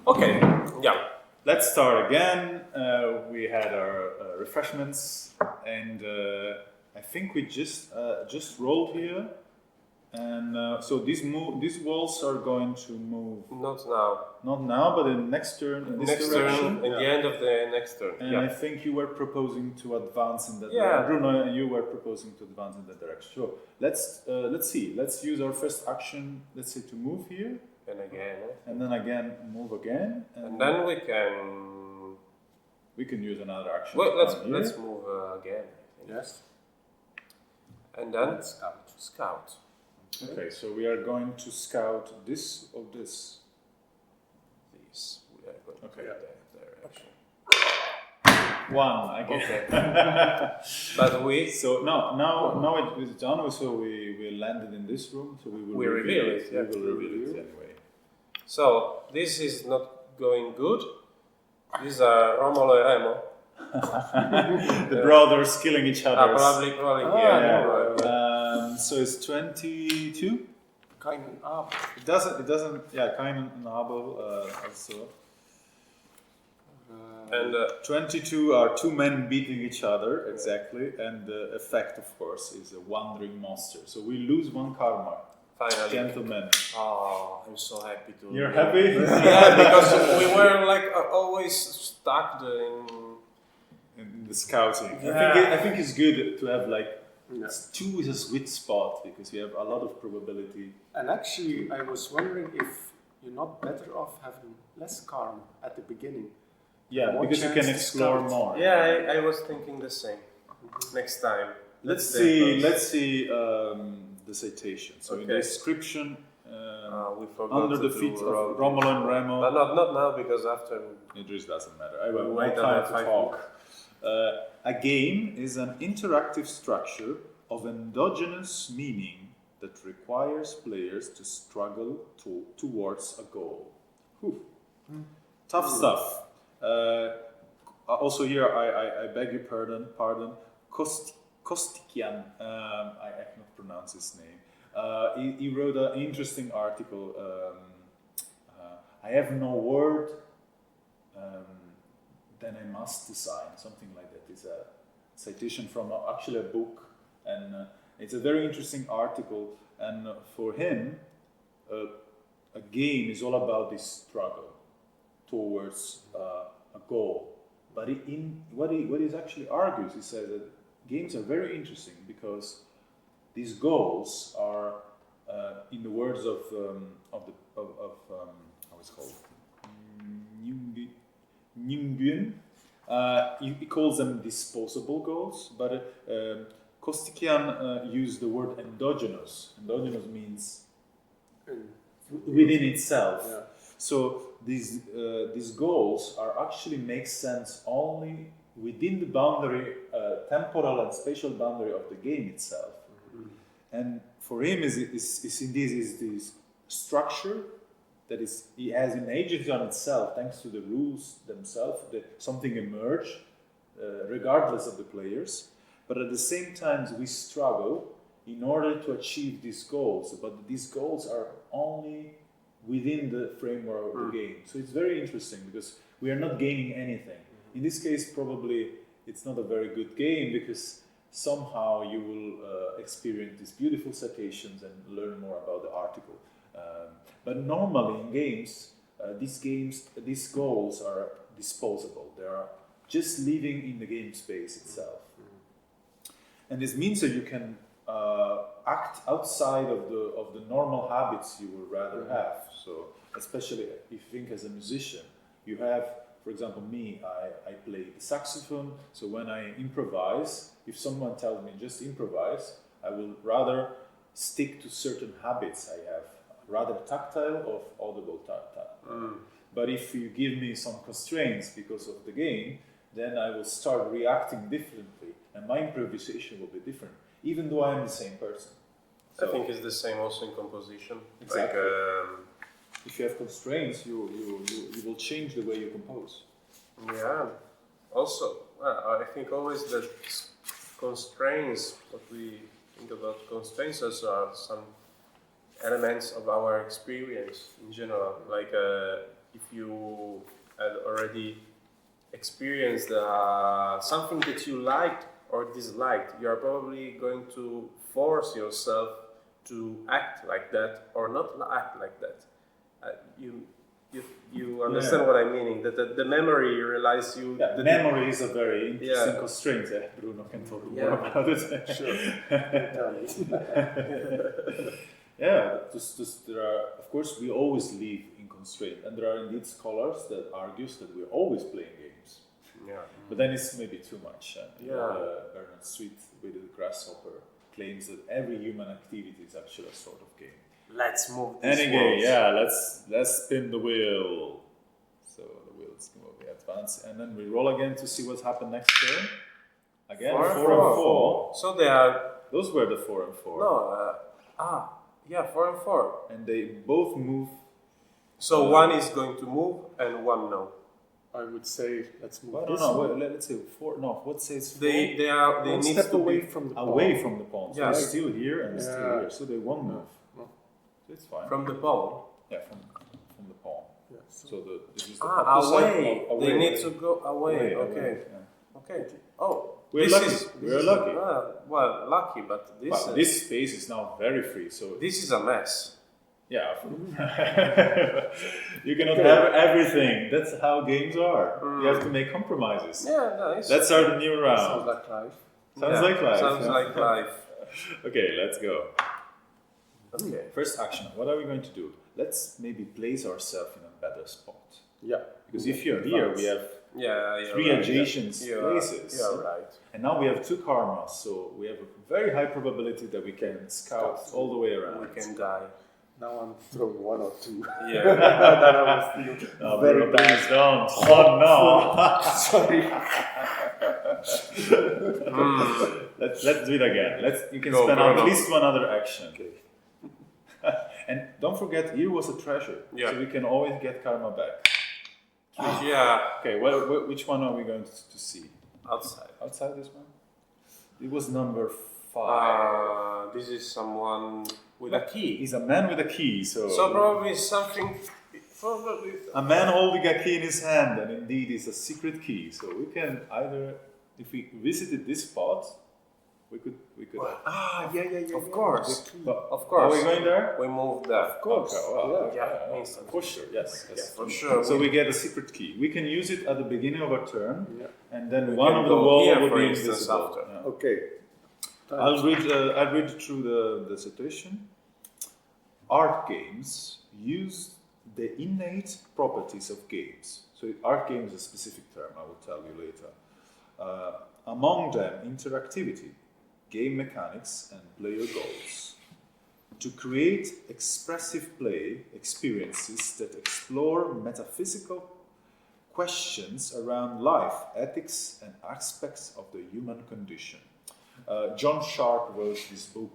Okay, yeah. Let's start again. We had our refreshments, and I think we just rolled here, and so these walls are going to move. Not now. Not now, but in next turn in this Next direction. turn, in the end of the next turn. And I think you were proposing to advance in that Yeah. direction. Bruno, you were proposing to advance in that direction. So let's see. Let's use our first action. Let's say to move here. And again. And then again, move again. And then we can use another action. Well, let's move again. Yes. And then scout. Okay, so we are going to scout this or this. This. We are going Okay. to that direction. One again. Okay. But we. So now it is done. So we landed in this room. So we will reveal it. We will reveal it anyway. So this is not going good. These are Romolo and Remo. The brothers killing each other. Probably here. Yeah. So it's 22. Kind of. It doesn't. Yeah, Cain and Abel also. And 22 are two men beating each other, exactly, and the effect, of course, is a wandering monster. So we lose one karma. finally. Gentlemen. Oh, I'm so happy to. You're happy? Yeah, because we were like always stuck in the scouting. Yeah. I think it's good to have like 2 is a sweet spot because you have a lot of probability. And actually, I was wondering if you're not better off having less karma at the beginning. Yeah, More because you chance can to explore scout. more. Yeah, I was thinking the same. Next time. Let's see the citation. So in the Okay. description, we forgot under to the do feet of road. Romolo and Remo. But not now because after. It just doesn't matter. I will Wait not time another to 5 talk. A game is an interactive structure of endogenous meaning that requires players to struggle towards a goal. Whew. Tough stuff. Also here, I beg your pardon. Kostikian, I cannot pronounce his name. He wrote an interesting article. I have no word, then I must design, something like that. It's a citation from actually a book, and it's a very interesting article. And for him, a game is all about this struggle towards a goal. But what he actually argues, he says that games are very interesting because these goals are, in the words of how it's called, Jungian, he calls them disposable goals, but Kostikian used the word endogenous. Endogenous means within itself. Yeah. So these goals are actually make sense only within the boundary, temporal and spatial boundary of the game itself. Mm-hmm. And for him, is this structure that he has an agency on itself, thanks to the rules themselves, that something emerge, regardless of the players. But at the same time, we struggle in order to achieve these goals. But these goals are only within the framework of the game. So it's very interesting because we are not gaining anything. In this case, probably it's not a very good game because somehow you will experience these beautiful citations and learn more about the article. But normally in games, these goals are disposable. They are just living in the game space itself. And this means that you can act outside of the normal habits you would rather have. So especially if you think as a musician, you have, for example, me, I play the saxophone. So when I improvise, if someone tells me just improvise, I will rather stick to certain habits I have, rather tactile or audible tactile. But if you give me some constraints because of the game, then I will start reacting differently, and my improvisation will be different, even though I am the same person. So I think it's the same also in composition. Exactly. Like, if you have constraints, you will change the way you compose. Yeah. Also, I think always that constraints, what we think about constraints also are some elements of our experience in general. Like if you already experienced something that you liked or disliked, you are probably going to force yourself to act like that or not act like that. You understand what I'm meaning? That the memory relies you. Yeah, memory is a very interesting Yeah. constraint. Bruno can talk more Yeah. about it. Sure. Tell me. Yeah, just there are. Of course, we always live in constraint, and there are indeed scholars that argues that we're always playing games. Yeah. But then it's maybe too much. Bernard Street with the grasshopper claims that every human activity is actually a sort of game. Let's move this Any game, world. yeah. Let's spin the wheel. So the wheels move, we advance, and then we roll again to see what happened next turn. Again, 4 and 4. So they are Those were the 4 and 4. no. Yeah, 4 and 4. And they both move. So one is going to move and one no. I would say let's move Well, this no, one. let's say 4. No, what says 4? They One need step to away be from the away pawn. from the pawn. So Yeah. they're still here and still Yeah. here. So they won't move. No. So it's fine. from the pawn. Yeah, from the pawn. Yeah, so So this is the opposite Away. of They need to go away. Okay. yeah. Okay. Oh, We're this lucky. is We're lucky. Well, lucky, but But this space is now very free. So this is a mess. yeah, you cannot have everything. That's how games are. You have to make compromises. Yeah, nice. Let's start a new sounds round. like life. Sounds like life. Sounds yeah. like life. Okay, let's go. Okay. First action. What are we going to do? Let's maybe place ourselves in a better spot. Yeah. Because if you're here, we have Yeah, you're 3 right. adjacent You're places. You're right. And now we have 2 karmas, so we have a very high probability that we can scout all the way around. We can die. Now I'm throwing 1 or 2. Yeah. That I was thinking. No, Very Bruno, please don't. Oh no! Sorry. Let's do it again. You can Go, spend Bruno. at least one other action. And don't forget, here was a treasure, Yeah. so we can always get karma back. Yeah. Okay, which one are we going to see? Outside. Outside this one? It was number 5. This is someone with a key. He's a man with a key, so Probably something. Probably. a man holding a key in his hand, and indeed it's a secret key. So we can either, if we visited this spot, we could. Yeah. Of course. But Of course. are we going there? We move there. Of course. Okay, well, Yeah. for sure. Yes. Yeah, for sure. So we get a secret key. We can use it at the beginning of our turn, Yeah. and then We one can of the go wall here, will for be instance, invisible. after. Yeah. Okay. I'll read through the situation. Art games use the innate properties of games. So art game is a specific term. I will tell you later. Among them, interactivity, game mechanics, and player goals. To create expressive play experiences that explore metaphysical questions around life, ethics, and aspects of the human condition. John Sharp wrote this book,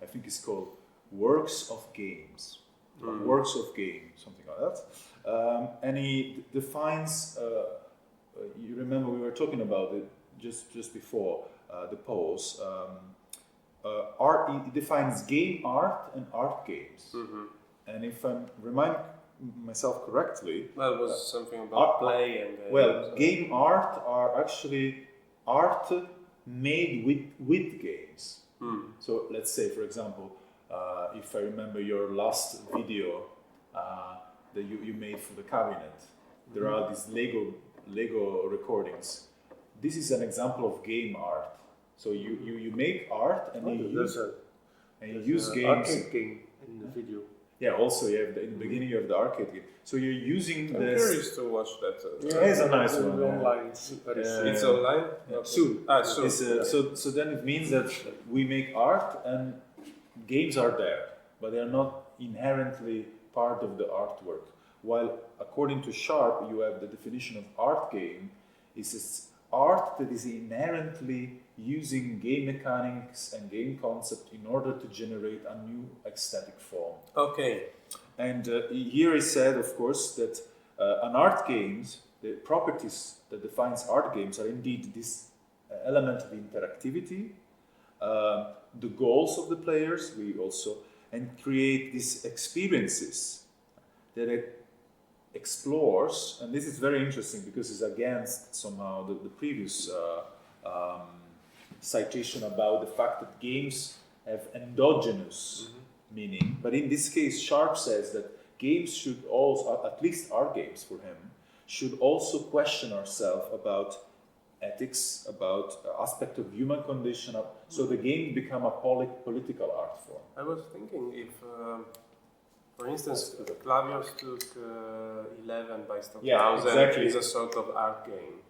I think it's called Works of Games. Or Works of Game, something like that. And he defines, you remember we were talking about it just before the pause. Art, he defines game art and art games. And if I remind myself correctly, That was something about Art- play and. well, game art are actually art made with games. So let's say, for example, if I remember your last video that you made for the cabinet, there are these Lego recordings. This is an example of game art. So you make art and you use games. Arcade game in the video. Yeah, also you have in the beginning you have the arcade game. So you're using I'm this. curious to watch that. It's a nice one. Yeah. Online. It's very Yeah. soon. It's online? Soon. Soon. So then it means that we make art and games are there, but they are not inherently part of the artwork. While according to Sharp, you have the definition of art game is art that is inherently using game mechanics and game concept in order to generate a new aesthetic form. Okay. And here is said, of course, that an art games, the properties that defines art games are indeed this element of interactivity, the goals of the players, and create these experiences that explores, and this is very interesting because it's against somehow the previous citation about the fact that games have endogenous meaning. But in this case, Sharp says that games should also, at least our games for him, should also question ourselves about ethics, about aspect of human condition. So the game become a political art form. I was thinking if, for instance, Clavius took 11 by Stockhausen exactly. is a sort of art game.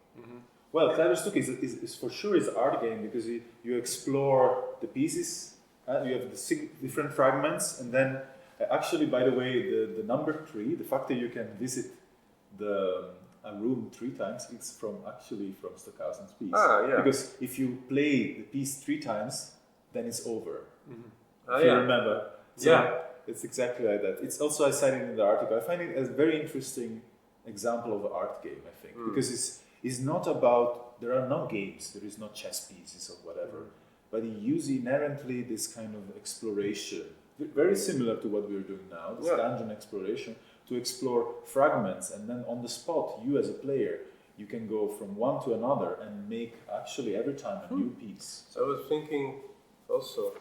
Well, Clavius is for sure is art game because you explore the pieces, you have the different fragments, and then actually, by the way, the number 3, the fact that you can visit a room 3 times, it's from Stockhausen's piece. Because if you play the piece 3 times, then it's over. If you remember. So it's exactly like that. It's also, I cited in the article, I find it a very interesting example of an art game, I think. Because it's not about, there are no games, there is no chess pieces or whatever, but you use inherently this kind of exploration, very similar to what we're doing now, this dungeon exploration, to explore fragments, and then on the spot, you as a player, you can go from one to another and make actually every time a new piece. So I was thinking also,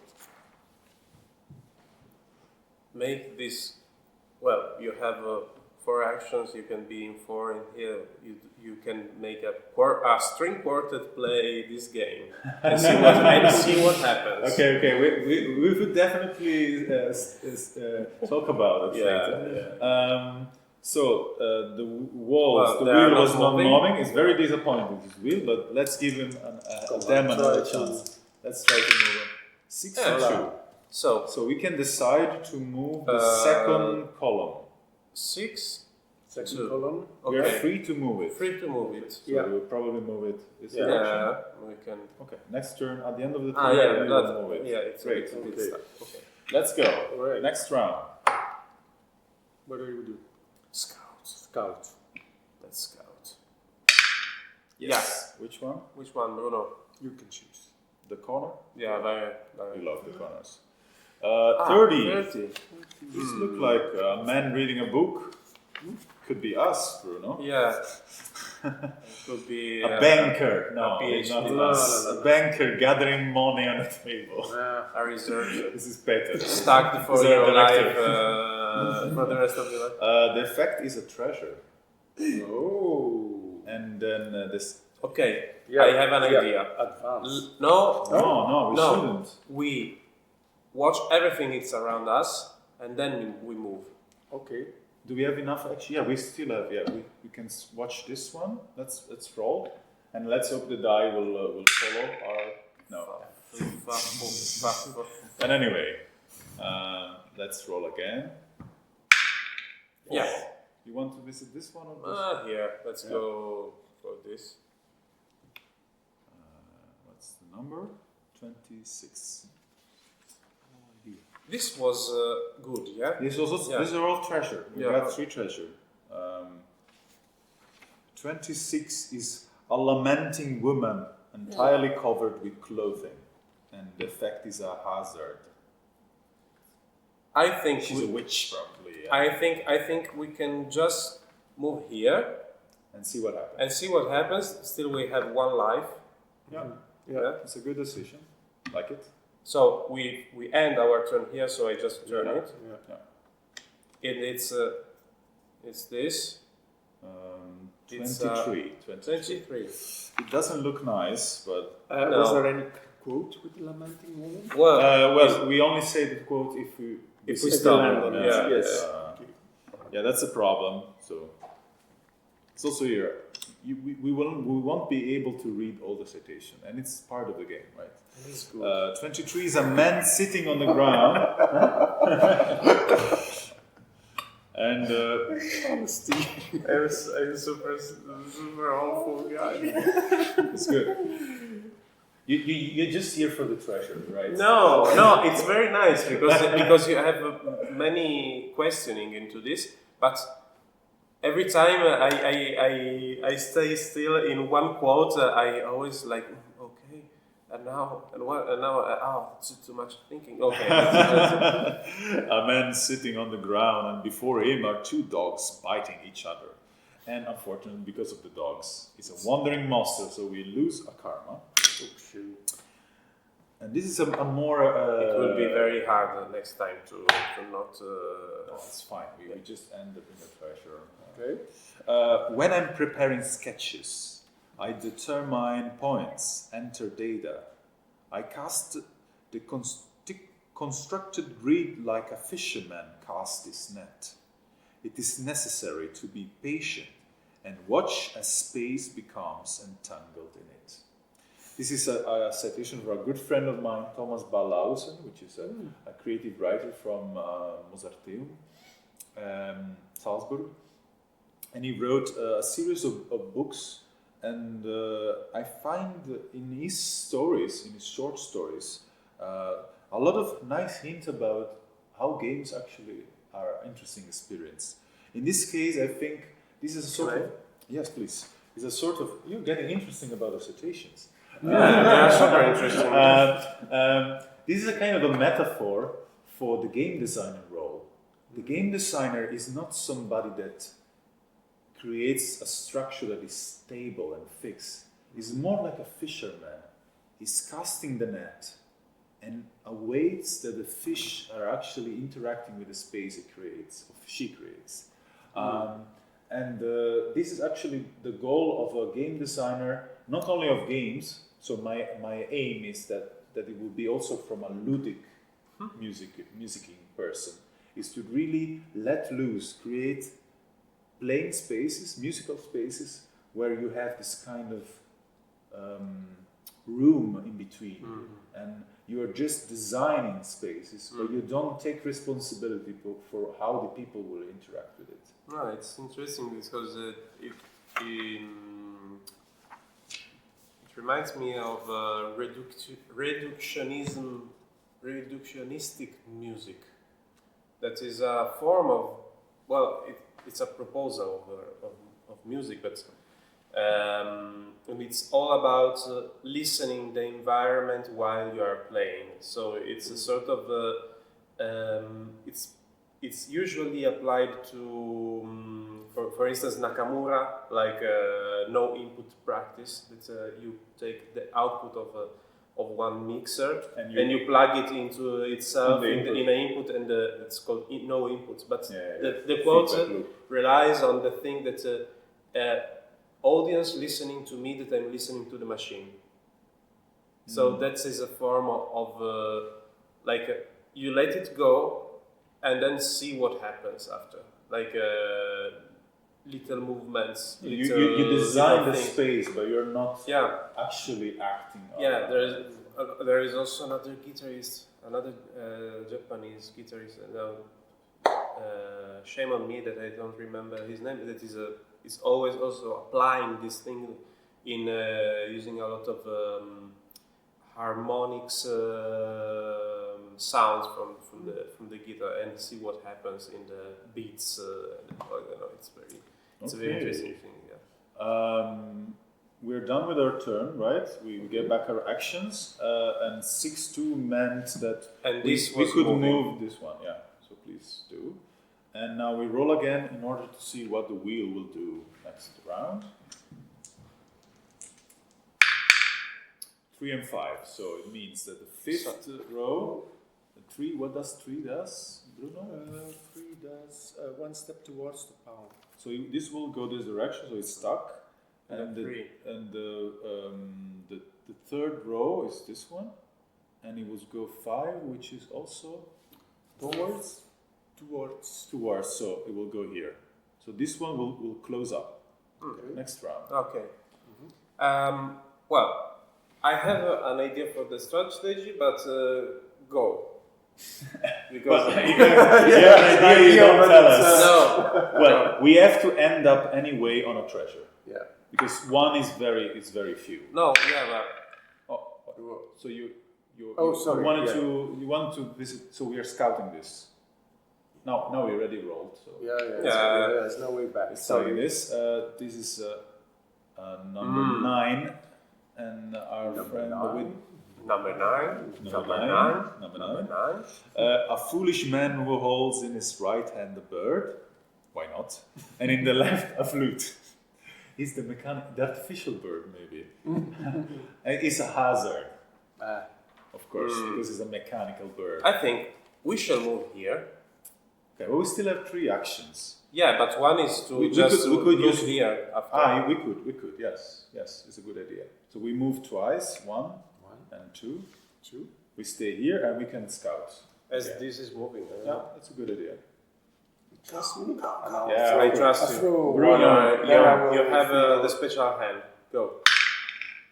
make this, well, you have 4 actions, you can be in 4 in here, you can make a string quartet play this game and see what happens. Okay, we would definitely talk about it. So the wheel was not moving. It's very disappointing, this wheel, but let's give him another chance. Let's try to move it. 6 to 2. So we can decide to move the second column. 6 Second column. We are free to move it. So we'll probably move it this direction. We can. Okay, next turn at the end of the turn we will move it. Yeah, it's great. Okay. Let's go. Right. Next round. What do you do? Scout. Let's scout. Yes. Which one? Which one, Bruno? You can choose. The corner? Yeah, very. We love the corners. 30. This looks like a man reading a book. Could be us, Bruno. Yeah. Could be a banker. No, PhD. not us. A banker gathering money on the table. A researcher. This is better. Stuck for your life for the rest of your life. The effect is a treasure. Oh. And then this. Okay. I have an idea. Advance. No, we shouldn't. We watch everything that's around us, and then we move. Okay. Do we have enough? Actually, yeah, we still have. Yeah, we can watch this one. Let's roll, and let's hope the die will follow our. No. And anyway, let's roll again. Yeah. You want to visit this one or this? Here. Let's go for this. What's the number? 26. This was good, yeah? These are all treasure. We got 3 treasure. 26 is a lamenting woman entirely covered with clothing. And the effect is a hazard. I think she's a witch, probably. Yeah. I think we can just move here and see what happens. Still, we have 1 life. Yeah, it's a good decision. Like it. So we end our turn here. So I just turn it. Yeah. And it's this. 23. 23. It doesn't look nice, but was there any quote with the lamenting woman? Well, we only say the quote if we stumble on it. Yes. Yeah, that's a problem. So it's also here. We won't be able to read all the citation, and it's part of the game, right? It's good. 23 is a man sitting on the ground. And honesty. I'm a super hopeful guy. It's good. You're just here for the treasure, right? No, it's very nice because you have many questioning into this, but every time I stay still in one quote, I always like, okay, And now, too much thinking. Okay. A man sitting on the ground, and before him are two dogs biting each other. And unfortunately, because of the dogs, he's a wandering monster, so we lose a karma. Oh, shoot. And this is a more... it will be very hard next time to not... No, it's fine. We just end up in the treasure. Okay. When I'm preparing sketches, I determine points, enter data. I cast the constructed reed like a fisherman casts his net. It is necessary to be patient and watch as space becomes entangled in it. This is a citation from a good friend of mine, Thomas Ballhausen, which is a creative writer from Mozarteum, Salzburg. And he wrote a series of books, and I find in his stories, in his short stories, a lot of nice hints about how games actually are an interesting experience. In this case, I think this is a sort of... Yes, please. It's a sort of... You're getting interesting about the citations. Yeah, super interesting. This is a kind of a metaphor for the game designer role. The game designer is not somebody that creates a structure that is stable and fixed. He's more like a fisherman. He's casting the net and awaits that the fish are actually interacting with the space it creates, or she creates. This is actually the goal of a game designer, not only of games. So my aim is that it will be also from a ludic musicking person, is to really let loose, create playing spaces, musical spaces, where you have this kind of room in between, and you are just designing spaces where you don't take responsibility for how the people will interact with it. No, it's interesting because it reminds me of reductionistic music. That is a form of, it's a proposal of music, but and it's all about listening the environment while you are playing. So it's a sort of it's usually applied to, for instance, Nakamura, like no input practice. That you take the output of one mixer and you plug it into itself in an input, and it's called no inputs. But the quote relies on the thing that audience listening to me, that I'm listening to the machine. So that is a form of you let it go and then see what happens after, like little movements. You design the space, but you're not actually acting on it. There is also another guitarist, another Japanese guitarist. Shame on me that I don't remember his name. That is always also applying this thing in using a lot of harmonics sounds from the guitar, and see what happens in the beats. It's a very interesting thing. Yeah. We're done with our turn, right? We get back our actions, and 6-2 meant that we could move this one. Yeah, so please do. And now we roll again in order to see what the wheel will do next round. 3 and 5. So it means that the fifth row, the 3. What does 3 does, Bruno? 3 does one step towards the pound. So this will go this direction, so it's stuck. And the third row is this one, and it will go 5, which is also towards. So it will go here. So this one will close up. Next round. Okay. Well, I have an idea for the strategy, but go. Because you have an idea, you don't tell us. No. Well, we have to end up anyway on a treasure. Yeah. Because one is very few. No, yeah, but so you sorry. You want to visit. So we are scouting this. Now we already rolled. So there's no way back. Scouting this. This is number 9, and our Number friend nine. Number 9. Number nine. A foolish man who holds in his right hand a bird. Why not? And in the left a flute. He's the artificial bird, maybe. And it's a hazard, of course, because it's a mechanical bird. I think we shall move here. Okay, well, we still have 3 actions. Yeah, but one is to We just could move use here after. We could, yes, it's a good idea. So we move twice, 1 and 2. We stay here and we can scout. As this is moving. Yeah, that's a good idea. Trust me. Yeah, I trust you. Bruno, You have the special hand. Go.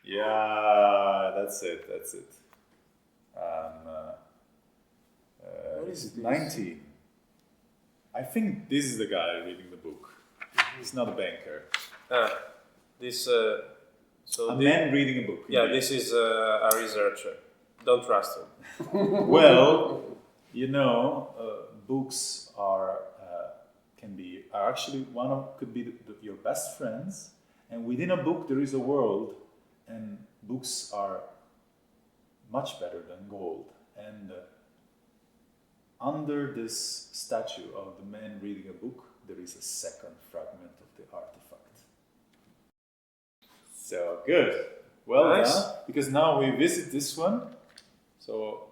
Yeah, that's it. What is it this? 19. I think this is the guy reading the book. He's not a banker. This. So A man reading a book. Yeah, indeed. this is a researcher. Don't trust him. Well, books are actually could be your best friends, and within a book there is a world, and books are much better than gold. And under this statue of the man reading a book, there is a second fragment of the artifact. So good. Well Nice. done. Because now we visit this one. So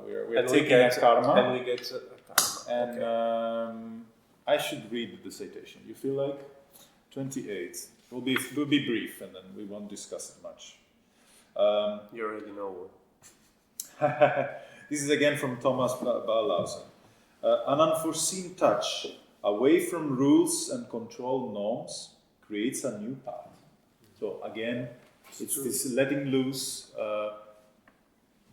we're And taking a karma. And we get a karma. And Okay. I should read the citation. You feel like 28. We'll be brief, and then we won't discuss it much. You already know. This is again from Thomas Bauhausen. An unforeseen touch away from rules and control norms creates a new path. So again, it's this letting loose.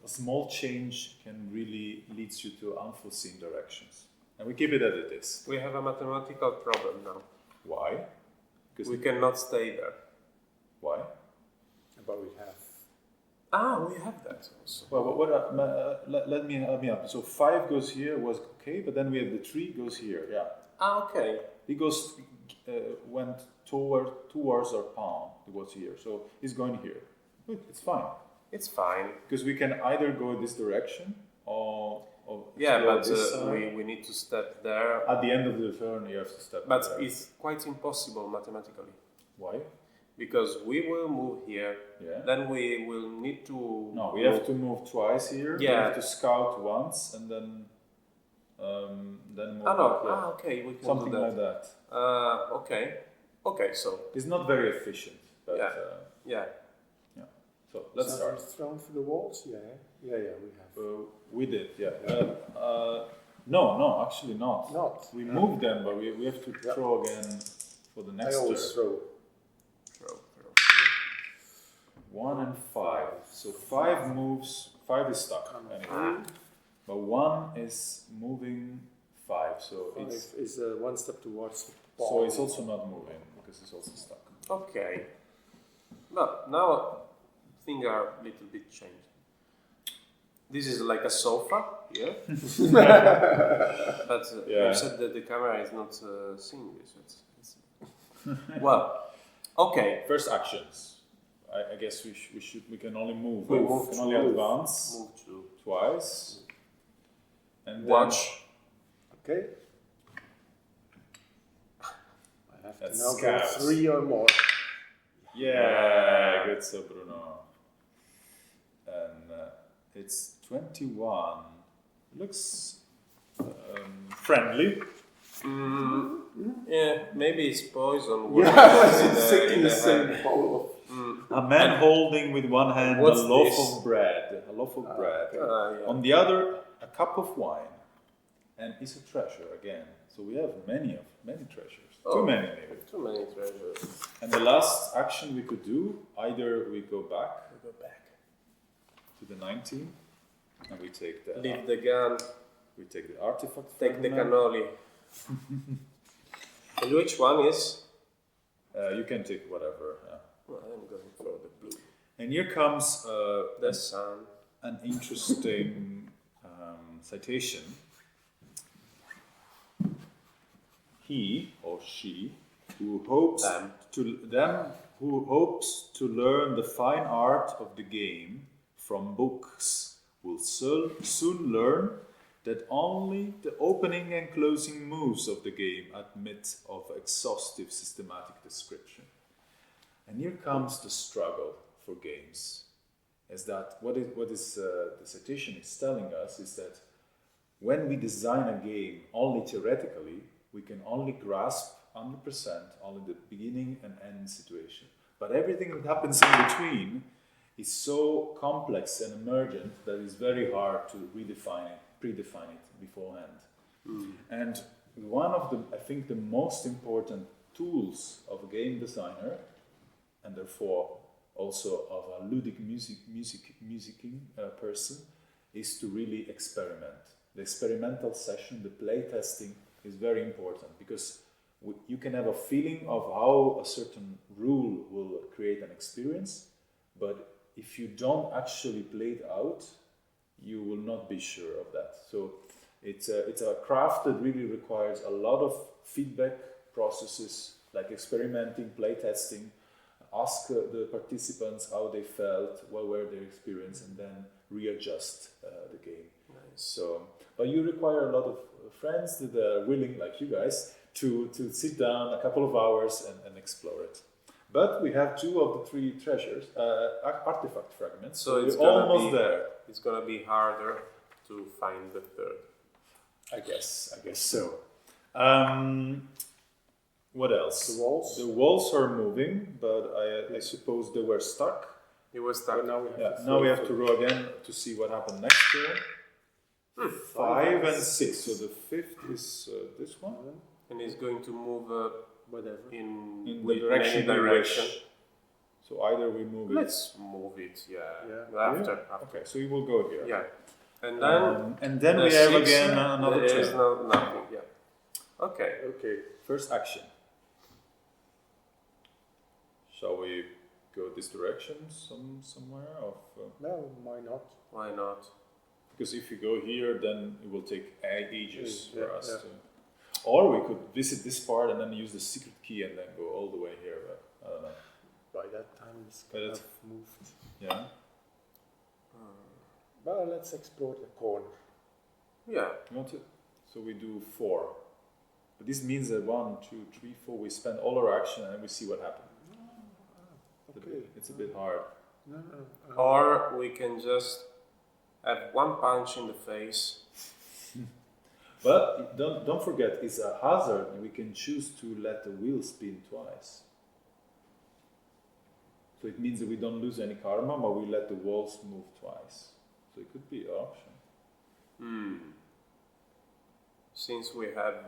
A small change can really lead you to unforeseen directions. And we keep it as it is. We have a mathematical problem now. Why? Because We cannot stay there. why? But we have. We have that also. Well, let me help me up. So 5 goes here was okay, but then we have the 3 goes here. Yeah, Okay. he went towards our palm. It was here, so he's going here. Good, it's fine It's fine. because we can either go this direction or Yeah, explore but this side. we need to step there. At the end of the turn, you have to step. But there. it's quite impossible mathematically. Why? Because we will move here, Yeah. then we will need to. No, we have to move twice here. We Yeah. have to scout once and then move. Ah, no. back, yeah. Okay, we can Something do that. like that. Okay, so. It's not very efficient, but Yeah. Yeah. So let's start. Thrown through the walls? Yeah, we have. We did, yeah. No, actually not. Not. We moved them, but we have to throw again for the I next always turn. Throw. 1 and 5. So 5 moves. 5 is stuck anyway. But 1 is moving 5. So it's Is one step towards the ball. so it's also not moving because it's also stuck. Okay. But now things are a little bit changed. This is like a sofa here. But Yeah. you said that the camera is not seeing this. It's well, okay. First actions. I guess we can only move. We We move can to only move. advance Move to twice. And then watch. Okay. I have That's to now scouts. go 3 or more. Yeah, good so Bruno. And it's 21. Looks friendly. Yeah, maybe it's poison. Yeah, Whatever sick in in the the same hand. bowl. A man holding with one hand a What's loaf this? of bread. A loaf of bread. Yeah. On the other, a cup of wine. And it's a treasure again. So we have many treasures. Oh. Too many maybe. Too many treasures. And the last action we could do, either we go back We go back. to the 19 and we take the Leave the gun. we take the artifact. Take the fragment. cannoli. And which one is? You can take whatever. Yeah. Well, I'm going for the blue. And here comes The sun. an interesting citation. He or she who hopes Them. to them who hopes to learn the fine art of the game from books will soon learn that only the opening and closing moves of the game admit of exhaustive systematic description. And here comes the struggle for games. Is that what the citation is telling us is that when we design a game only theoretically, we can only grasp 100% only the beginning and end situation. But everything that happens in between is so complex and emergent that it's very hard to predefine it beforehand. And one of I think the most important tools of a game designer, and therefore also of a ludic musicking person, is to really experiment. The experimental session, the play testing, is very important because you can have a feeling of how a certain rule will create an experience, but if you don't actually play it out, you will not be sure of that. So it's a craft that really requires a lot of feedback processes, like experimenting, play testing, ask the participants how they felt, what were their experience, and then readjust the game. Nice. So, but you require a lot of friends that are willing, like you guys, to sit down a couple of hours and explore it. But we have 2 of the 3 treasures, artifact fragments, so we're almost there. It's gonna be harder to find the third. I guess so. What else? The walls. The walls are moving, but I suppose they were stuck. It was stuck. Now we have to roll again to see what happened next turn. 5 and 6. So the 5th is this one. And it's going to move Whatever. In the with direction any we direction. wish. So either we move it. Let's move it, Yeah. After. Okay, so we will go here. Yeah. And then the we have 6, again another there is turn. nothing. Yeah. Okay. Okay. First action. Shall we go this direction somewhere? No, why not? Why not? Because if you go here, then it will take ages Yeah, for us yeah. to. Or we could visit this part and then use the secret key and then go all the way here. But I don't know. By that time it's But kind it's- of moved. Yeah. Well, let's explore the corner. Yeah. You want to? So we do 4. But this means that 1, 2, 3, 4. We spend all our action and we see what happens. Okay. It's a bit hard. No. Or we can just have one punch in the face. But don't forget, it's a hazard. We can choose to let the wheel spin twice. So it means that we don't lose any karma, but we let the walls move twice. So it could be an option. Since we have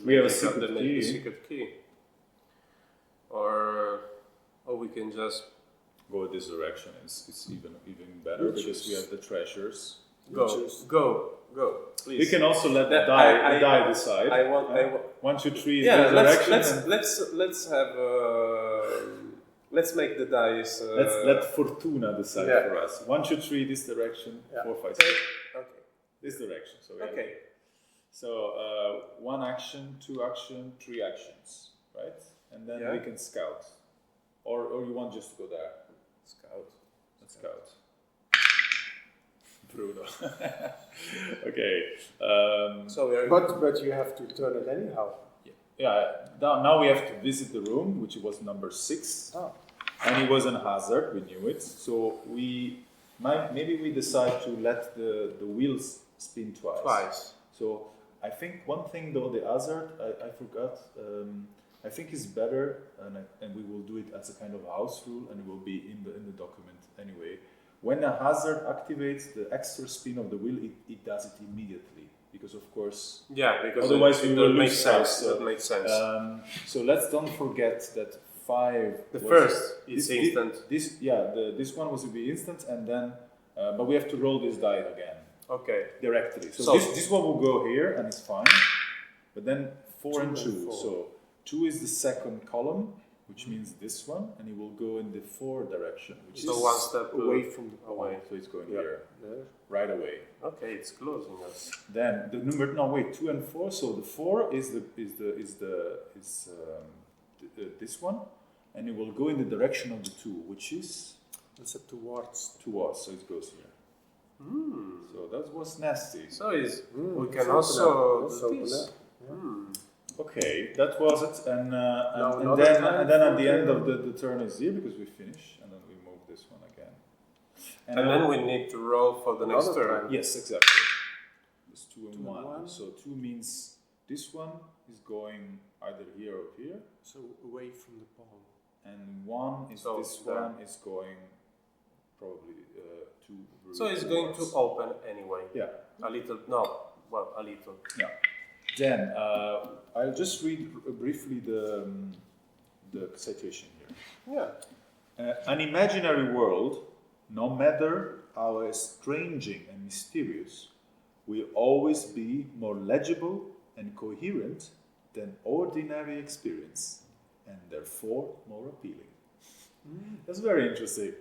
We have a magic of secret the key. secret key. Or we can just Go this direction. It's even better because we have the treasures. go. Please. We can also let the That- die decide. I want. 1, 2, 3 is Yeah, this direction. let's have. Let's make the dice. Let's let Fortuna decide Yeah. for us. 1, 2, 3 this direction. Yeah. 4, 5, Okay. 6 Okay. this direction. So Okay. So 1 action, 2 action, 3 actions, right? And then we can scout. Or you want just to go there? Scout. Let's scout. Bruno. Okay. So we are. But you have to turn it anyhow. Yeah. Now we have to visit the room, which was number 6, Ah. and it was a hazard. We knew it. So maybe we decide to let the wheels spin twice. So I think one thing though, the hazard I forgot. I think is better, and we will do it as a kind of house rule, and it will be in the document anyway. When a hazard activates the extra spin of the wheel, it does it immediately because of course. Yeah, because Otherwise we will that makes lose sense. stuff, so, That makes sense. So let's don't forget that 5. The was- first is this- instant. This one was to be instant, and then but we have to roll this die again Okay. directly. So, So- this one will go here and it's fine. But then 4 and 2. 4. So 2 is the second column, which means this one, and it will go in the 4 direction, which So is one step away from the away. So it's going Yeah. here There. right away. Okay, it's closing us. Then the number 2 and 4. So the 4 is this one, and it will go in the direction of the 2, which is It's towards. towards. So it goes here. So that was nasty. So is we let's can open also that. Let's do open this. that. Okay, that was it, and another then time at for the end the- of the turn is here because we finish, and then we move this one again. And then we need to roll for the next Another turn. time. Yes, exactly. It's 2 and 2 and 1. 1. So 2 means this one is going either here or here, So away from the pawn. and 1 is So this there. one is going probably to. So it's going to open anyway. Yeah. A little. No. Well, a little. Yeah. Then I'll just read briefly the citation here. Yeah. An imaginary world, no matter how estranging and mysterious, will always be more legible and coherent than ordinary experience, and therefore more appealing. That's very interesting.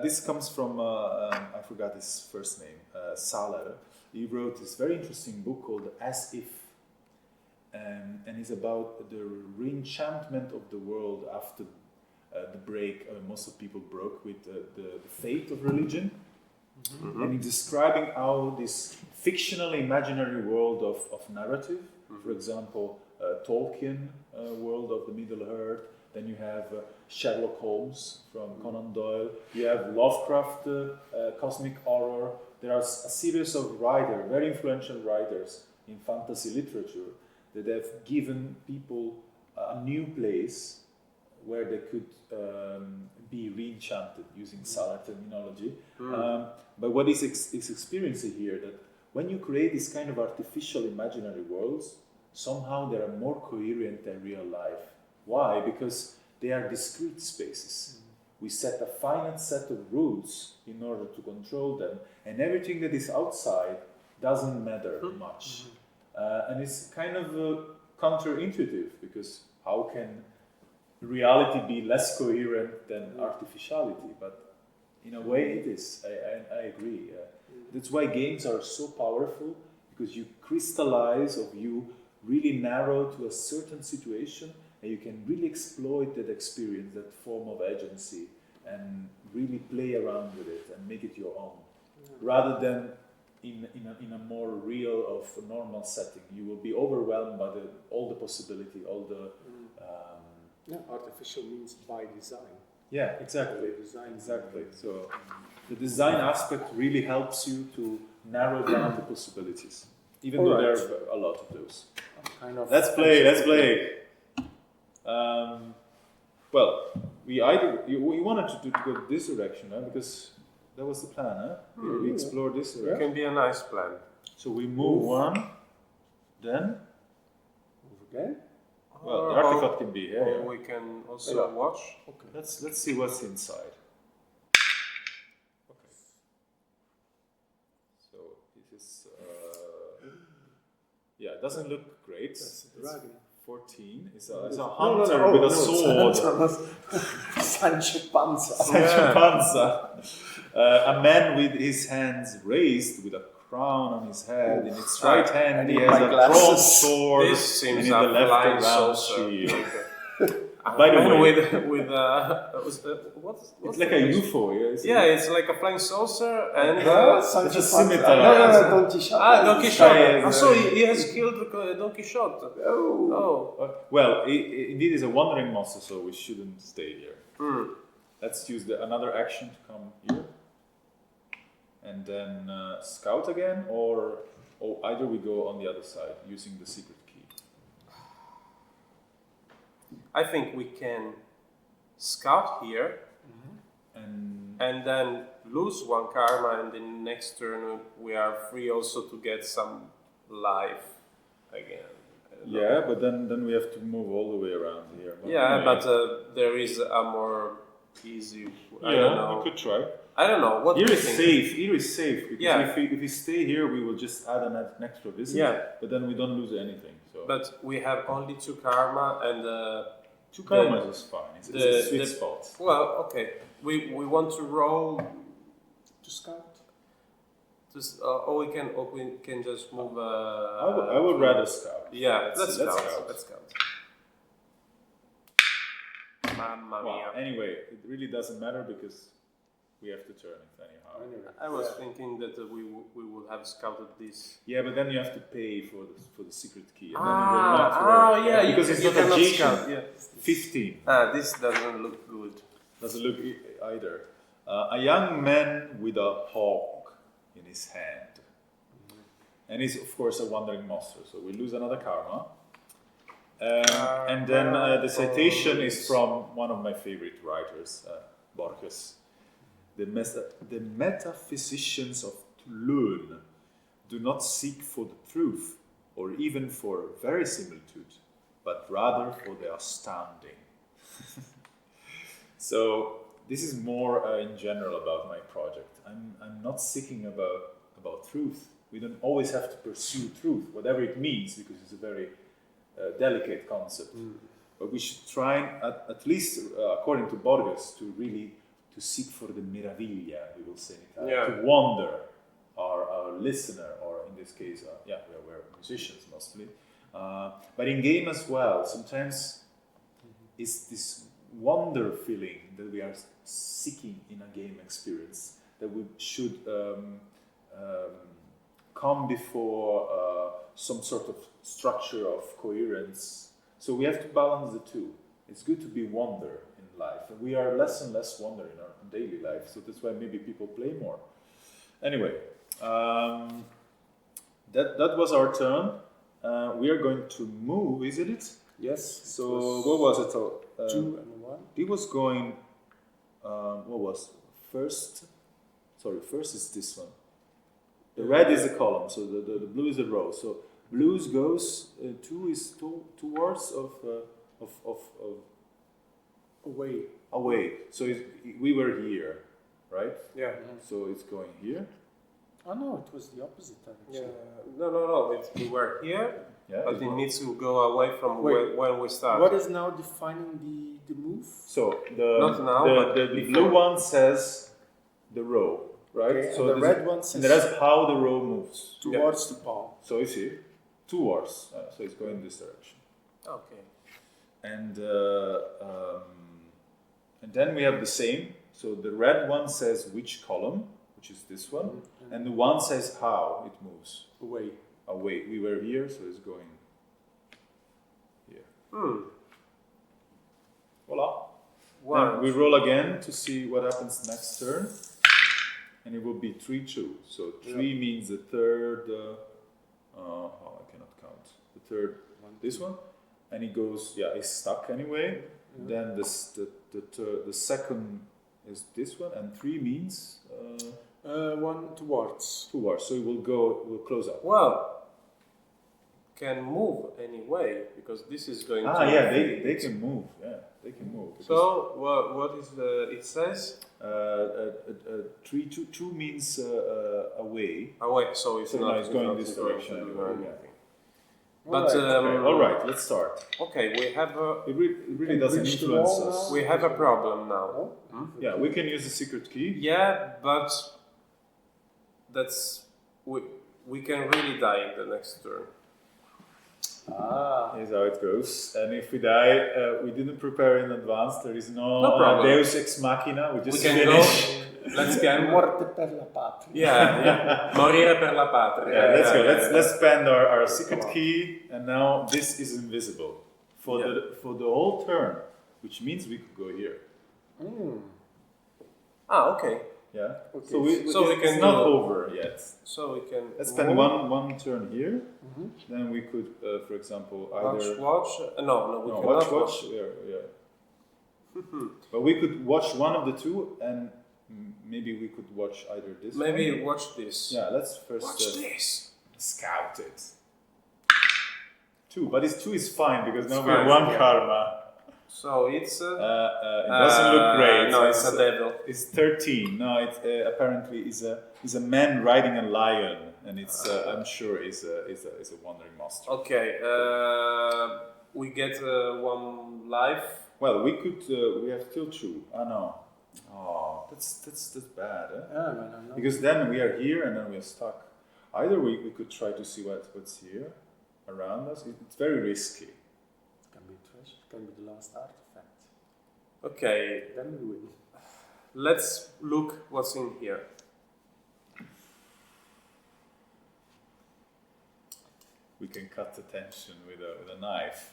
This comes from, I forgot his first name, Saler. He wrote this very interesting book called As If, and it's about the reenchantment of the world after the break. Most of people broke with the fate of religion. And he's describing how this fictional imaginary world of narrative, for example, Tolkien world of the Middle Earth, then you have Sherlock Holmes from Conan Doyle, you have Lovecraft, cosmic horror. There are a series of writers, very influential writers in fantasy literature, that have given people a new place where they could be re-enchanted using Salar terminology. But what is experiencing here, that when you create this kind of artificial imaginary worlds, somehow they are more coherent than real life. Why? Because they are discrete spaces. We set a finite set of rules in order to control them, and everything that is outside doesn't matter much. And it's kind of counterintuitive, because how can reality be less coherent than artificiality? But in a way it is. I agree. That's why games are so powerful, because you crystallize, or you really narrow to a certain situation, and you can really exploit that experience, that form of agency, and really play around with it and make it your own, rather than in a more real of normal setting. You will be overwhelmed by all the possibility, all the Artificial means by design. yeah, exactly. Design. Exactly. So the design aspect really helps you to narrow down the possibilities, even though there are a lot of those. Kind of. Let's play. Well, we wanted to go this direction, because that was the plan, huh? We explore this It direction. can be a nice plan. So we move one, then. Move again. Well, the artifact can be here. Or Yeah. we can also watch. Okay. Let's see what's inside. Okay. So this is. Yeah, it doesn't look great. That's a dragon. 14. It's a hunter with a sword. Sancho Panza. Sancho Panza. A man with his hands raised, with a crown on his head. In its right hand, he has a broad sword. This and seems in a the left, flying a round saucer. shield. By By the way, with what's it's like a UFO. Yeah, it's like a flying saucer and Sancho a scimitar. No, Don Quixote. Don Quixote. Yeah, So he has killed Don Quixote. Oh. Well, indeed, it's a wandering monster, so we shouldn't stay here. Let's use another action to come here, and then scout again, or either we go on the other side using the secret key. I think we can scout here and then lose one karma, and the next turn we are free also to get some life again. Yeah, but then we have to move all the way around here. Yeah, but there is a more easy. I don't know. we could try. I don't know. What Here do you is think? safe. Here is safe, because Yeah. if we stay here, we will just add an extra visit. Yeah. But then we don't lose anything. So. But we have only 2 karma, and Two karmas is fine. It's a sweet spot. Well, okay. We want to roll To scout. just, or we can just move. I would rather scout. Yeah, let's Let's scout. scout. Let's scout. Mamma Well, mia. anyway, it really doesn't matter because we have to turn it anyhow. Anyway. I was thinking that we would have scouted this. Yeah, but then you have to pay for the secret key. And then it will not work. Yeah, because it's you not cannot adjacent. scout. Yeah. 15. This doesn't look good. Doesn't look either. A young man with a hawk in his hand. And he's, of course, a wandering monster. So we lose another karma. And then the citation is from one of my favorite writers, Borges. The metaphysicians of Toulon do not seek for the truth or even for verisimilitude, but rather for the astounding. So this is more in general about my project. I'm not seeking about truth. We don't always have to pursue truth, whatever it means, because it's a very delicate concept. But we should try, at least according to Borges, to seek for the meraviglia, we will say in Italian, to wonder our listener, or in this case, we're musicians mostly. But in game as well, sometimes it's this wonder feeling that we are seeking in a game experience, that we should come before some sort of structure of coherence. So we have to balance the two. It's good to be wonder in life, and we are less and less wonder in our daily life, so that's why maybe people play more. Anyway, that was our turn. We are going to move, isn't it? Yes. So what was it? 2 and 1. He was going. What was first? Sorry, first is this one. The red is the column, so the blue is the row. So blues goes 2 is towards of away. So we were here, right? Yeah. So it's going here. Oh no, it was the opposite direction. Yeah. No. We were here, Yeah. but it needs to go away from when we start. What is now defining the move? So Not now, but the before. blue one says the row, right? Okay, So and the red one and says that's how the row moves. towards the palm. So you see, towards. So it's going in this direction. Okay. And then we have the same. So the red one says which column, which is this one, and the one says how it moves. Away. We were here, so it's going here. Voila. Wow. Now we roll again to see what happens next turn, and it will be 3-2. So 3 means the third. I cannot count. The third, this one, and it goes. Yeah, it's stuck anyway. Then the second is this one, and 3 means 1 towards. So it will close up. Well, can move anyway because this is going to. They can move. Yeah, they can move. So what is it says? 2 means away. Away. So it's So not. now it's going not this the direction. you are Yeah. moving. But Okay, all right, let's start. okay, we have It really doesn't reach the influence wall us. now? we have a problem now. Yeah, we can use the secret key. Yeah, but we can really die in the next turn. Here's how it goes. And if we die, we didn't prepare in advance. There is no problem. Deus ex machina. We just We can finish. go. Let's get Morte per la patria. Yeah. Morire per la patria. Yeah, let's go. Yeah. Let's spend our secret key, and now this is invisible for the whole turn, which means we could go here. Okay. Yeah. Okay. So we can it's not go- over yet. So we can. Let's spend move. one turn here. Then we could, for example, either Watch. No, we no, cannot watch. Yeah. But we could watch one of the two, and maybe we could watch either this. Maybe one. watch this. Yeah. Let's first Watch this. scout it. 2, but 2 is fine because now It's we have fine, 1 yeah. karma. So it's. It doesn't look great. No, it's a devil. It's 13. No, it apparently is a man riding a lion, and it's I'm sure is a wandering monster. Okay. We get one life. Well, we could. We have still 2. Oh no. Oh, that's bad. Eh? Yeah, man, I know. Because then we are here and then we are stuck. Either we could try to see what's here around us. It's very risky. It can be treasure. It can be the last artifact. Okay, Then we win. let's look what's in here. We can cut the tension with a knife.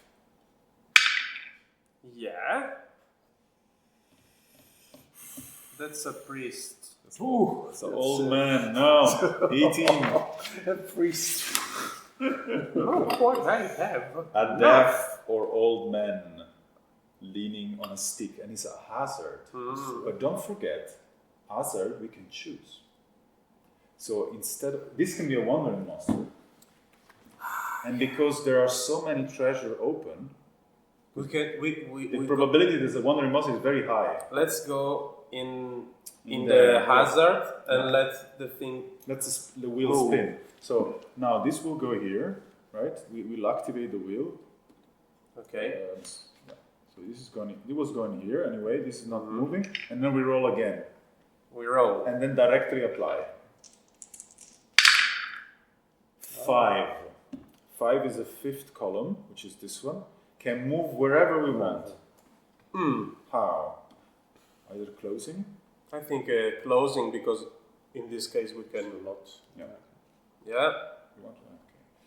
Yeah. That's a priest. Ooh, it's an old man. No, 18. A priest. Oh, what I have. A deaf or old man leaning on a stick, and it's a hazard. But don't forget, hazard we can choose. So instead, this can be a wandering monster. And because there are so many treasure open, the probability that the wandering monster is very high. Let's go in the hazard and let the thing. Let the wheel spin. So now this will go here, right? We will activate the wheel. Okay. So this is going. It was going here anyway. This is not moving, and then we roll again. We roll. And then directly apply. 5. 5 is the 5th column, which is this one. Can move wherever we want. How? Either closing. I think closing, because in this case we can do lots. Yeah. Yeah. You want to?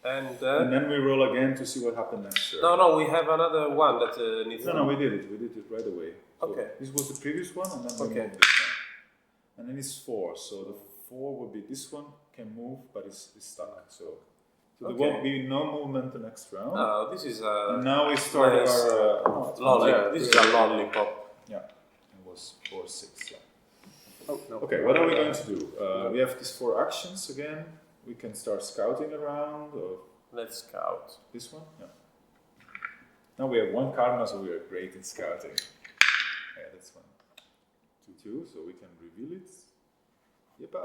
Okay. And then we roll again to see what happens next. No, we have another one that needs. No, we did it. We did it right away. So Okay. This was the previous one, and then we Okay. moved this one. And then it's 4. So the 4 would be this one can move, but it's stuck. So there won't be no movement the next round. No, this is And now we start nice, our lollipop. This is a lollipop. Yeah, it was 4, 6. Yeah. Oh, no. Okay, what are we going to do? We have these 4 actions again. We can start scouting around, or Let's scout. this one. Yeah. Now we have 1 karma, so we are great in scouting. Yeah, that's 1. 2, so we can reveal it. Yepa.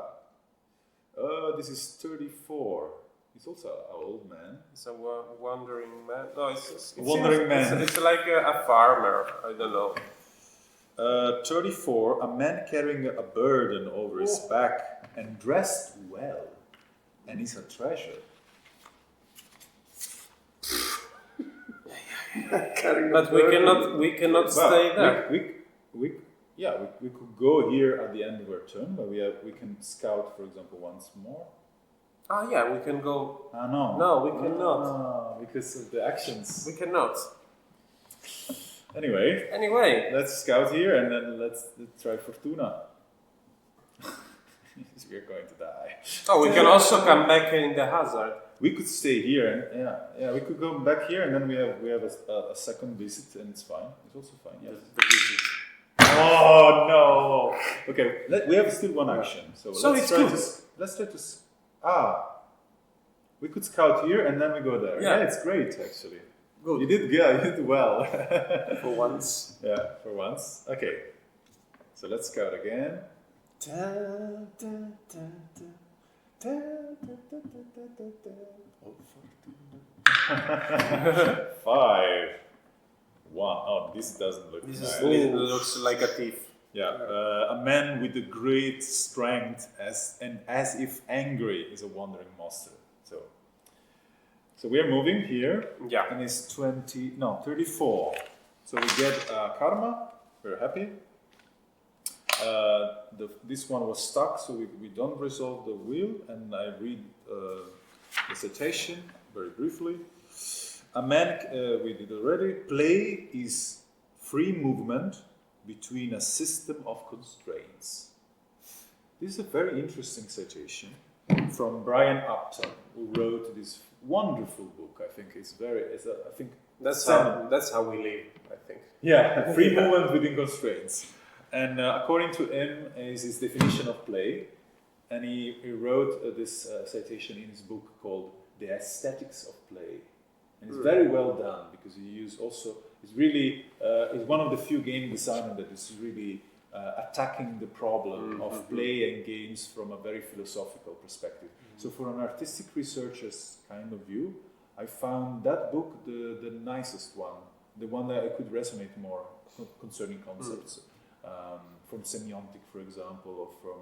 This is 34. He's also an old man. It's a wandering man. No, it's Wandering man. It's like a farmer. I don't know. 34, a man carrying a burden over his back and dressed well, and he's a treasure. But we cannot stay there. We could go here at the end of our turn, but we can scout, for example, once more. Ah, yeah, we can go. No. No, we cannot. Because of the actions. We cannot. Anyway, let's scout here and then let's try Fortuna. We're going to die. Oh, we can also come back in the hazard. We could stay here and we could go back here and then we have a second visit and it's fine. It's also fine. Yes. Oh no! Okay, we have still 1 action. So let's try to. We could scout here and then we go there. Yeah, it's great actually. Good. You did well. For once. Yeah, for once. Okay. So let's scout again. 5. 1. Oh, this doesn't look nice. This looks like a thief. Yeah, a man with a great strength as if angry is a wandering monster. So we are moving here. Yeah. And it's 34. So we get karma. We're happy. This one was stuck, so we don't resolve the wheel. And I read the citation very briefly. A man, we did already. Play is free movement between a system of constraints. This is a very interesting citation from Brian Upton, who wrote this wonderful book. I think That's how we live, I think. Yeah, free movement within constraints. And according to him, is his definition of play. And he wrote this citation in his book called The Aesthetics of Play. And it's very well done because he used also, he's one of the few game designers that is really attacking the problem of play and games from a very philosophical perspective. So for an artistic researcher's kind of view, I found that book the nicest one the one that I could resonate more concerning concepts from semiotic, for example, or from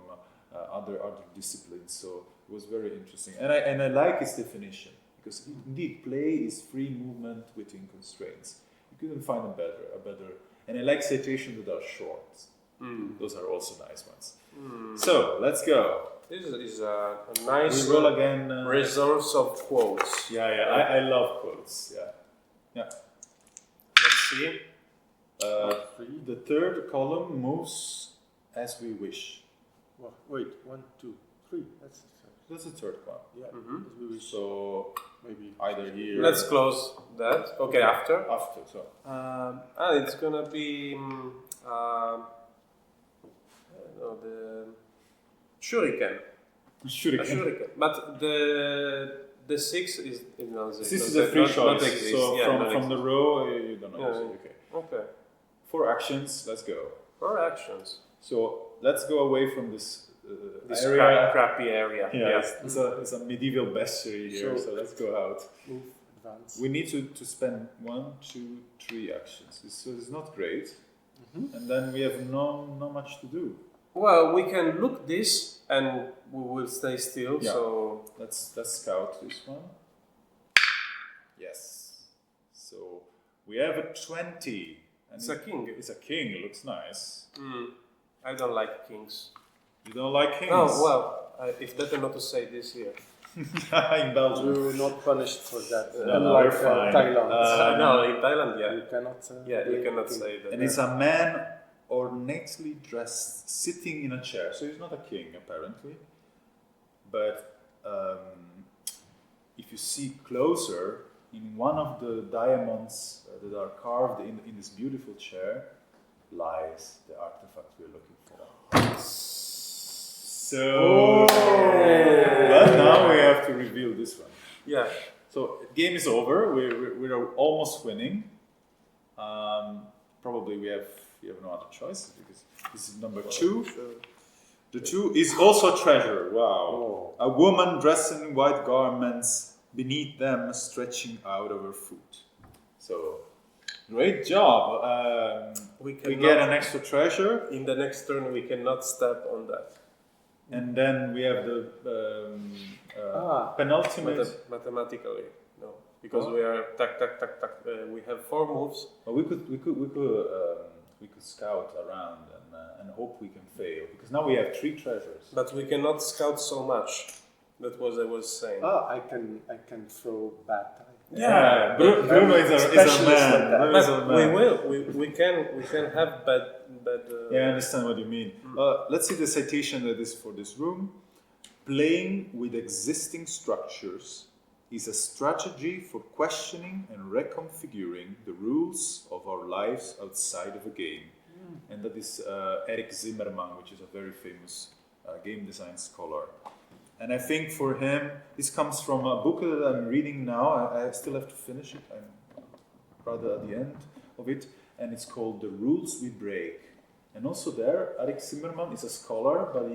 other disciplines. So it was very interesting, and I like its definition because indeed play is free movement within constraints. You couldn't find a better. And I like situations that are short. Those are also nice ones. So let's go. This is a nice We roll again. resource of quotes. I love quotes. Yeah. Let's see. The third column moves as we wish. Well, wait, 1, 2, 3. That's the third one. Yeah. Mhm. As we wish. So Maybe either here. Let's close that. Okay, after. After. So It's gonna be the shuriken. Shuriken. But the 6 is This is a free choice. Exist. So Yeah, from the row you don't know. Yeah. Okay. Okay. 4 actions. Let's go. 4 actions. So let's go away from this This area. crappy area. Yeah, it's a medieval bestiary here. So let's go out. move, advance. We need to spend 1, 2, 3 actions. So it's not great. And then we have not much to do. Well, we can look this and we will stay still. Yeah. So Let's scout this one. Yes. So we have a 20. And it's a king. It's a king. It looks nice. I don't like kings. You don't like kings? Oh well, it's better not to say this here. In Belgium. You were not punished for that. No, Unlike we're fine. Thailand. No, in Thailand, yeah. You cannot. You cannot say that. And it's a man ornately dressed, sitting in a chair. So he's not a king, apparently. But if you see closer, in one of the diamonds that are carved in this beautiful chair, lies the artifact we're looking for. So, but now we have to reveal this one. Yeah. So game is over. We're almost winning. Probably we have no other choice because this is number 2. The 2 is also treasure. Wow. A woman dressed in white garments, beneath them stretching out of her foot. So great job. We get an extra treasure. In the next turn, we cannot step on that. And then we have the penultimate. Mathematically, no, because we are tack. We have 4 moves. Well, we could scout around and hope we can fail because now we have 3 treasures. But we cannot scout so much. That was I was saying. I can throw bad time. Yeah, Bruno is a man. Bruno is a man. We can have bad. Yeah, I understand what you mean. Let's see the citation that is for this room. Playing with existing structures is a strategy for questioning and reconfiguring the rules of our lives outside of a game. And that is Eric Zimmerman, which is a very famous game design scholar. And I think for him, this comes from a book that I'm reading now. I still have to finish it. I'm rather at the end of it. And it's called The Rules We Break. And also there, Eric Zimmerman is a scholar, but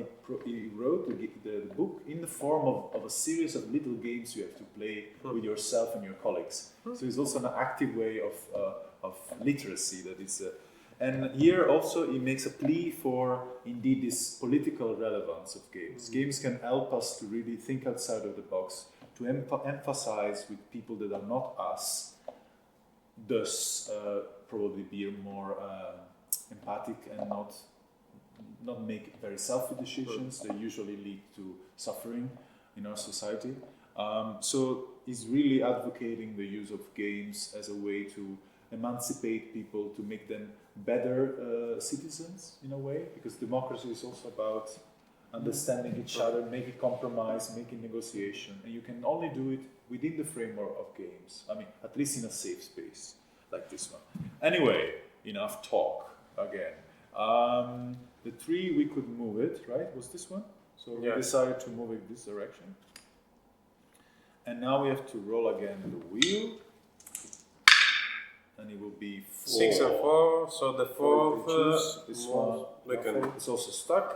he wrote the book in the form of a series of little games you have to play with yourself and your colleagues. So it's also an active way of literacy that is... and here also he makes a plea for indeed this political relevance of games. Games can help us to really think outside of the box, to emphasize with people that are not us, thus probably be more empathic and not make very selfish decisions. They usually lead to suffering in our society. So he's really advocating the use of games as a way to emancipate people, to make them better citizens in a way, because democracy is also about understanding each other, making compromise, making negotiation, and you can only do it within the framework of games. I mean, at least in a safe space like this one. Anyway, enough talk again. The 3 we could move it, right? Was this one? So we decided to move it this direction. And now we have to roll again the wheel. And it will be 4. 6 and 4, so the 4th this one. It's also stuck.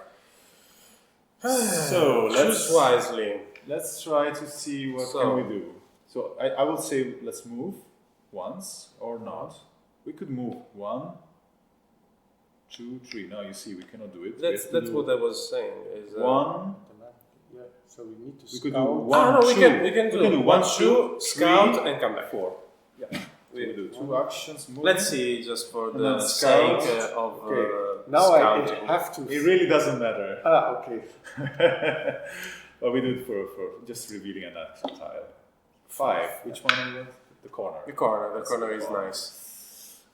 So let's choose wisely. Let's try to see what can we do. So I will say let's move once or not. could move 1, 2, 3. Now you see we cannot do it. That's what I was saying. Is, 1. Yeah, so we need to We could scout. do 1, no, 2. we can do 1, 2, scout, and come back. 4. Yeah. So we do 2 actions. Moving. Let's see, just for And the then sake scout. of Now I scouting. have to. It really doesn't matter. Okay. But we do it for just revealing an action tile. 5. Which one is it? The corner. The corner. The That's corner the is corner. nice.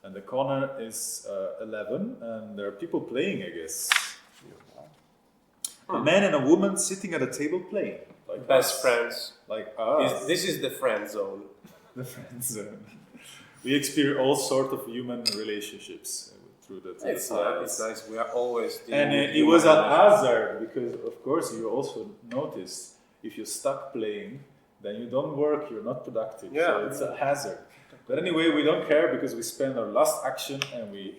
And the corner is 11, and there are people playing, I guess. A man and a woman sitting at a table playing. Like Best us. friends. Like us. This is the friend zone. The friend zone. We experience all sorts of human relationships through the It's tiles. nice. It's nice. We are always. And dealing with it was human a hazard because, of course, you also noticed if you're stuck playing, then you don't work, you're not productive. Yeah. So it's a hazard. But anyway, we don't care because we spend our last action and we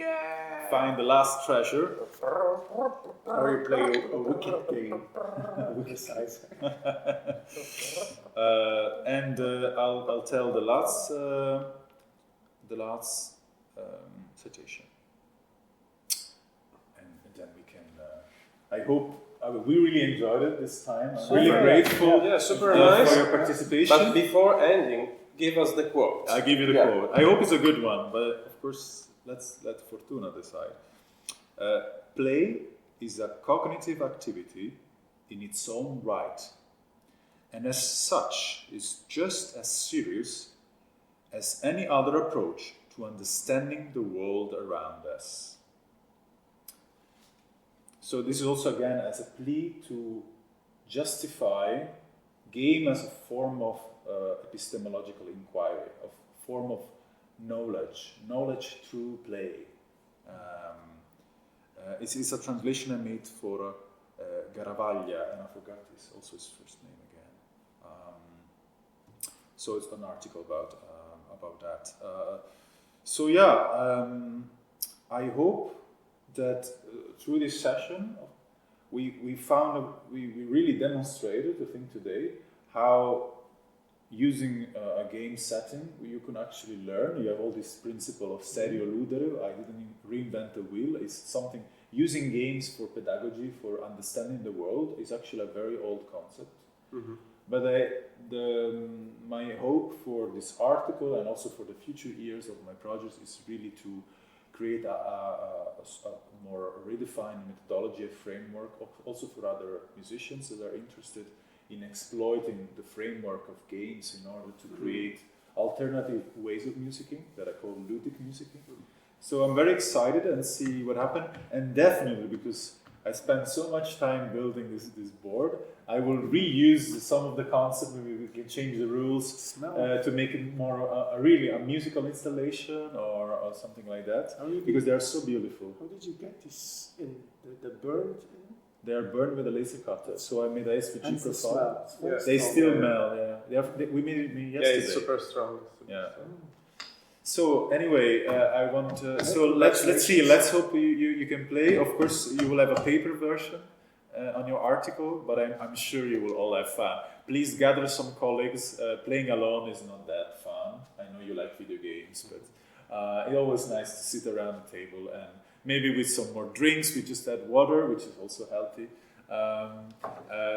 find the last treasure. Or you play a wicked game. Precise. And I'll tell the last citation, and then we can. I hope we really enjoyed it this time. I'm really grateful. Yeah, super nice. For your participation. But before ending, give us the quote. I'll give you the quote. I hope it's a good one, but of course, let's let Fortuna decide. Play is a cognitive activity in its own right, and as such is just as serious as any other approach to understanding the world around us. So this is also again as a plea to justify game as a form of epistemological inquiry, of form of knowledge through play. It's a translation I made for Garavaglia, and I forgot also his first name again. So it's an article about that. I hope that through this session we found we really demonstrated, I think today, how using a game setting you can actually learn. You have all this principle of serio ludere. I didn't reinvent the wheel. It's something using games for pedagogy, for understanding the world, is actually a very old concept. Mm-hmm. But my hope for this article and also for the future years of my projects is really to create a more redefined methodology, a framework, also for other musicians that are interested in exploiting the framework of games in order to create alternative ways of musicking that I call Ludic musicking. So I'm very excited and see what happens, and definitely because I spent so much time building this board, I will reuse some of the concepts. Maybe we can change the rules to make it more really a musical installation or something like that, because they are so beautiful. How did you get this in the burned? They are burned with a laser cutter. So I made a SVG profile. Yes. They still melt. Yeah, we made it yesterday. Yeah, it's super strong. Yeah. So anyway, I want to. So let's see. Let's hope you can play. Of course, you will have a paper version on your article, but I'm sure you will all have fun. Please gather some colleagues. Playing alone is not that fun. I know you like video games, but it's always nice to sit around the table and maybe with some more drinks. We just had water, which is also healthy.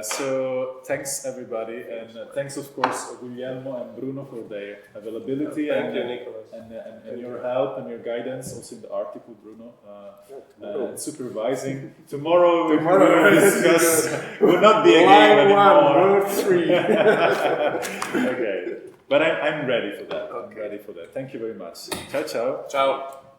So thanks everybody, and thanks of course Guglielmo and Bruno for their availability. Thank you, Nicholas. And your help and your guidance also in the article, Bruno, and supervising. Tomorrow we will discuss, will not be a game anymore. 1, 3. Okay, but I'm ready for that. I'm ready for that. Thank you very much. Ciao, ciao. Ciao.